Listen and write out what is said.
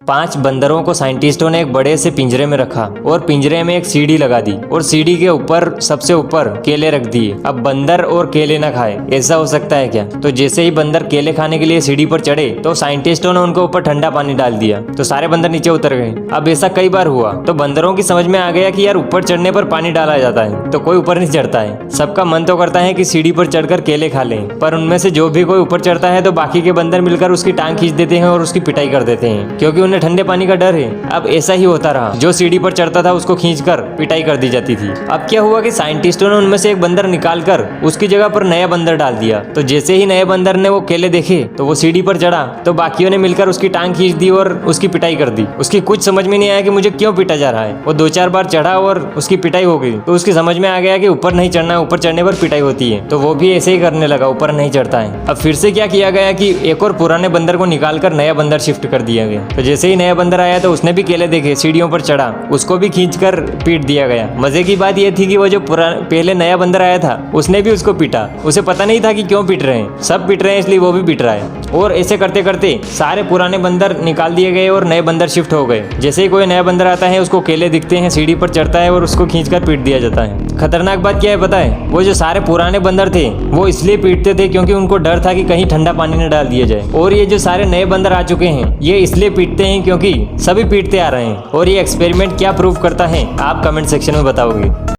5 बंदरों को साइंटिस्टों ने एक बड़े से पिंजरे में रखा और पिंजरे में एक सीढ़ी लगा दी और सीढ़ी के ऊपर सबसे ऊपर केले रख दिए। अब बंदर और केले ना खाए, ऐसा हो सकता है क्या? तो जैसे ही बंदर केले खाने के लिए सीढ़ी पर चढ़े तो साइंटिस्टों ने उनके ऊपर ठंडा पानी डाल दिया, तो सारे बंदर नीचे उतर गए। अब ऐसा कई बार हुआ तो बंदरों की समझ में आ गया कि यार ऊपर चढ़ने पर पानी डाला जाता है तो कोई ऊपर नहीं चढ़ता है। सबका मन तो करता है कि सीढ़ी पर चढ़कर केले खा लें, पर उनमें से जो भी कोई ऊपर चढ़ता है तो बाकी के बंदर मिलकर उसकी टांग खींच देते हैं और उसकी पिटाई कर देते हैं, क्योंकि उन्हें ठंडे पानी का डर है। अब ऐसा ही होता रहा, जो सीढ़ी पर चढ़ता था उसको खींचकर पिटाई कर दी जाती थी। अब क्या हुआ कि साइंटिस्टों ने उनमें से एक बंदर निकालकर उसकी जगह पर नया बंदर डाल दिया। तो जैसे ही नए बंदर ने वो केले देखे तो वो सीढ़ी पर चढ़ा तो बाकियों ने मिलकर उसकी टांग खींच दी और उसकी पिटाई कर दी। उसकी कुछ समझ में नहीं आया कि मुझे क्यों पीटा जा रहा है। वो 2-4 बार चढ़ा और उसकी पिटाई हो गई तो उसकी समझ में आ गया कि ऊपर नहीं चढ़ना, ऊपर चढ़ने पर पिटाई होती है, तो वो भी ऐसे ही करने लगा, ऊपर नहीं चढ़ता है। अब फिर से क्या किया गया कि एक और पुराने बंदर को निकालकर नया बंदर शिफ्ट कर दिया गया। तो जैसे ही नया बंदर आया तो उसने भी केले देखे, सीढ़ियों पर चढ़ा, उसको भी खींचकर पीट दिया गया। मजे की बात यह थी कि वो जो पहले नया बंदर आया था उसने भी उसको पीटा। उसे पता नहीं था कि क्यों पीट रहे हैं, सब पीट रहे हैं इसलिए वो भी पीट रहा है। और ऐसे करते करते सारे पुराने बंदर निकाल दिए गए और नए बंदर शिफ्ट हो गए। जैसे ही कोई नया बंदर आता है उसको केले दिखते हैं, सीढ़ी पर चढ़ता है और उसको खींचकर पीट दिया जाता है। खतरनाक बात क्या है पता है? वो जो सारे पुराने बंदर थे वो इसलिए पीटते थे क्योंकि उनको डर था कि कहीं ठंडा पानी न डाल दिया जाए, और ये जो सारे नए बंदर आ चुके हैं ये इसलिए पीटते हैं क्योंकि सभी पीटते आ रहे हैं। और ये एक्सपेरिमेंट क्या प्रूव करता है आप कमेंट सेक्शन में बताओगे।